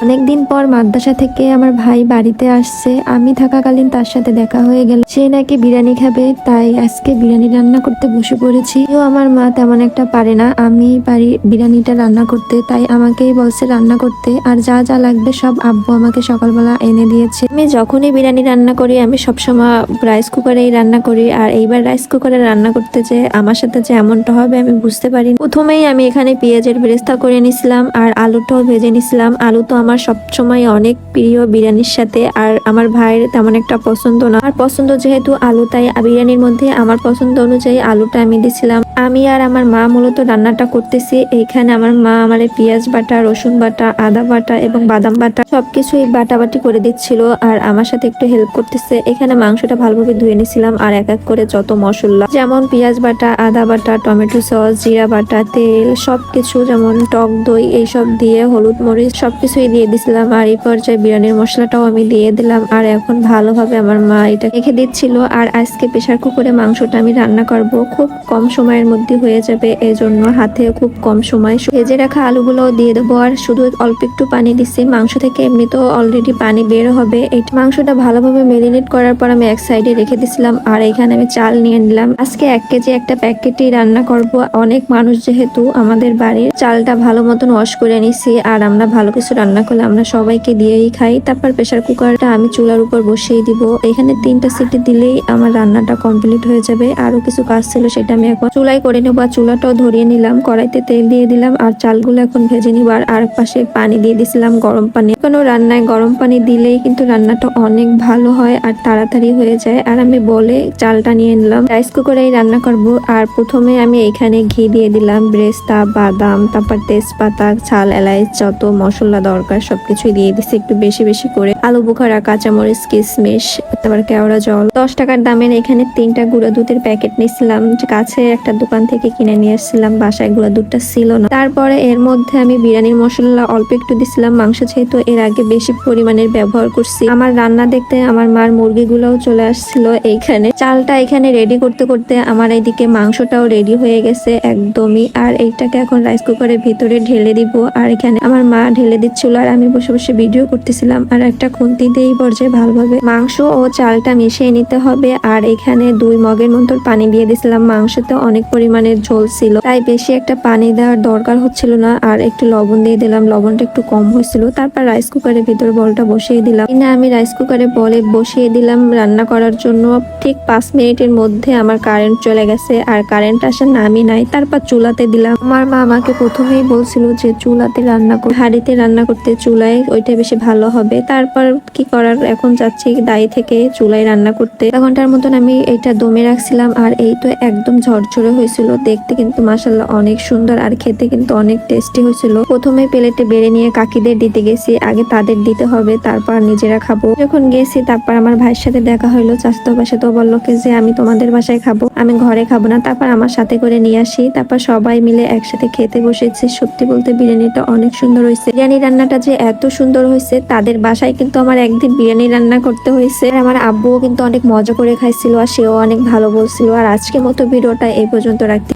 অনেকদিন পর মাদ্রাসা থেকে আমার ভাই বাড়িতে আসছে। আমি থাকাকালীন তার সাথে দেখা হয়ে গেল। সে নাকি বিরিয়ানি খাবে, তাই আজকে বিরিয়ানি রান্না করতে বসে পড়েছি। আমার মা তেমন একটা পারে না, আমি পারি বিরিয়ানিটা রান্না করতে, তাই আমাকেই বলছে রান্না করতে। আর যা যা লাগবে সব আব্বু আমাকে সকালবেলা এনে দিয়েছে। আমি যখনই বিরিয়ানি রান্না করি আমি সবসময় রাইস কুকারেই রান্না করি। আর এইবার রাইস কুকারে রান্না করতে যে আমার সাথে যে এমনটা হবে আমি বুঝতে পারি। প্রথমেই আমি এখানে পেঁয়াজের বেরেস্তা করে নিছিলাম আর আলুটাও ভেজে নিছিলাম। আলু তো আমার সবসময় অনেক প্রিয় বিরিয়ানির সাথে, আর আমার ভাইয়ের তেমন একটা পছন্দ না। আর পছন্দ যেহেতু আলু, তাই বিরিয়ানির মধ্যে আমার পছন্দ অনুযায়ী আলুটা আমি দিছিলাম। আমি আর আমার মা মূলত রান্নাটা করতেছি। এইখানে আমার মা আমার পেঁয়াজ বাটা, রসুন বাটা, আদা বাটা এবং বাদাম বাটা সবকিছুই বাটাবাটি করে দিচ্ছিল আর আমার সাথে একটু হেল্প করতেছে। এখানে মাংসটা ভালোভাবে ধুয়ে নিছিলাম আর এক এক করে যত মশলা যেমন পেঁয়াজ বাটা, আদা বাটা, টমেটো সস, জিরা বাটা, তেল সবকিছু, যেমন টক দই, এইসব দিয়ে হলুদ মরিচ সবকিছুই দিয়ে দিছিলাম। আর এই পর্যায়ে বিরিয়ানির মশলাটাও আমি দিয়ে দিলাম। আর এখন ভালোভাবে আমার মা এটা রেখে দিচ্ছিল। আর আজকে প্রেসার কুকারে মাংসটা আমি রান্না করব, খুব কম সময়ের মধ্যে হয়ে যাবে, এজন্য হাতে খুব কম সময় ভেজে রাখা আলুগুলোও দিয়ে দেবো। আর শুধু অল্প একটু পানি দিচ্ছি, মাংস থেকে এমনিতেও অলরেডি পানি বের হবে। এই মাংসটা ভালোভাবে মেরিনেট করার পর আমি এক সাইডে রেখে দিছিলাম। আর এখানে আমি চাল নিয়ে নিলাম। আজকে 1 কেজি একটা প্যাকেটই রান্না করব। অনেক মানুষ যেহেতু আমাদের বাড়ির, চালটা ভালো মতন ওয়াশ করে নিছি। আর আমরা ভালো কিছু রান্না করলে আমরা সবাইকে দিয়েই খাই। তারপর প্রেসার কুকারটা আমি চুলার উপর বসিয়ে দিব। এখানে 3টা সিটি দিলেই আমার রান্নাটা কমপ্লিট হয়ে যাবে। আরো কিছু কাজ ছিল সেটা আমি এখন চুলাই করে নেবো। চুলাটাও ধরিয়ে নিলাম, কড়াইতে তেল দিয়ে দিলাম আর চালগুলো এখন ভেজে নিব। আর পাশে পানি দিয়ে দিছিলাম, গরম পানি। কোনো রান্নায় গরম পানি দিলেই কিন্তু রান্নাটা অনেক ভালো হয় আর তাড়াতাড়ি হয়ে যায়। আর আমি বলে চালটা নিয়ে নিলাম। রাইস কুকারেই রান্না করব। আর প্রথমে আমি এখানে ঘি দিয়ে দিলাম, বেরেস্তা, বাদাম, তারপর তেজপাতা, ছাল, এলাচ, যত মশলা দরকার সবকিছুই দিয়ে দিচ্ছি একটু বেশি বেশি করে। আলু বোখারা, কাঁচামরিচ, কিশমিশ, তারপর কেওড়া জল। 10 টাকার দামের এখানে 3টা গুঁড়া দুধের প্যাকেট নিয়েছিলাম, কাছে একটা দোকান থেকে কিনে নিয়ে এসেছিলাম, বাসায় গুঁড়া দুধটা ছিল না। তারপরে এর মধ্যে আমি বিরিয়ানির মশলা অল্প একটু দিছিলাম। মাংস যেহেতু এর আগে বেশি পরিমাণের ব্যবহার করছি, আমার রান্না দেখতে আমার মার মুরগিগুলোও চলে আসছিল। এইখানে চালটা এখানে রেডি করতে করতে আমার এইদিকে মাংসটাও রেডি হয়ে গেছে একদমই। আর এইটাকে এখন রাইস কুকারের ভিতরে ঢেলে দিব। আর এখানে আমার মা ঢেলে দিচ্ছিল আর আমি বসে বসে ভিডিও করতেছিলাম। আর একটা খুন্তি দিয়ে এই পর্যায়ে ভালোভাবে মাংস ও চালটা মিশিয়ে নিতে হবে। আর এখানে 2 মগের মতো পানি দিয়ে দিছিলাম। মাংসতে অনেক পরিমাণের ঝোল ছিল, তাই বেশি একটা পানি দেওয়ার দরকার হচ্ছিল না। আর একটু লবণ দিয়ে দিলাম, লবণটা একটু কম হয়েছিল। তারপর রাইস কুকারের ভিতর বলটা বসিয়ে দিলাম। আমি রাইস কুকারে বলে বসিয়ে দিলাম রান্না করার জন্য। ঠিক 5 মিনিটের মধ্যে আমার কারেন্ট চলে গেছে আর কারেন্ট আসার নামই নাই। তারপর চুলাতে দিলাম। আমার মা আমাকে প্রথমেই বলছিল যে চুলাতে রান্না করতে, হাঁড়িতে রান্না করতে, চুলায় ওইটা বেশি ভালো হবে। তারপর কি করার, এখন যাচ্ছি দায়ী থেকে চুলায় রান্না করতে। 1 ঘন্টার মতন আমি এটা দমে রাখছিলাম। আর এই তো একদম ঝরঝরে হয়েছিল, দেখতে কিন্তু মাশাআল্লাহ অনেক সুন্দর আর খেতে কিন্তু অনেক টেস্টি হয়েছিল। প্রথমে প্লেটে বেড়ে নিয়ে কাকিদের দিতে গেছি, আগে তাদের দিতে হবে তারপর নিজেরা খাবো। যখন গেছি তারপর আমার ভাইয়ের সাথে দেখা হইলো, চাচাতো বাসা, তো বললো যে আমি তোমাদের বাসায় খাবো, আমি ঘরে খাবো না। তারপর আমার সাথে করে নিয়ে আসি, তারপর সবাই মিলে একসাথে খেতে বসেছি। সত্যি বলতে বিরিয়ানিটা অনেক সুন্দর হয়েছে। বিরিয়ানি রান্নাটা যে এত সুন্দর হয়েছে, তাদের বাসায় কিন্তু আমার একদিন বিরিয়ানি রান্না করতে হয়েছে। আর আমার আব্বুও কিন্তু অনেক মজা করে খাইছিল আর সেও অনেক ভালো বলছিল। আর আজকের মতো ভিডিওটা এই পর্যন্ত রাখতে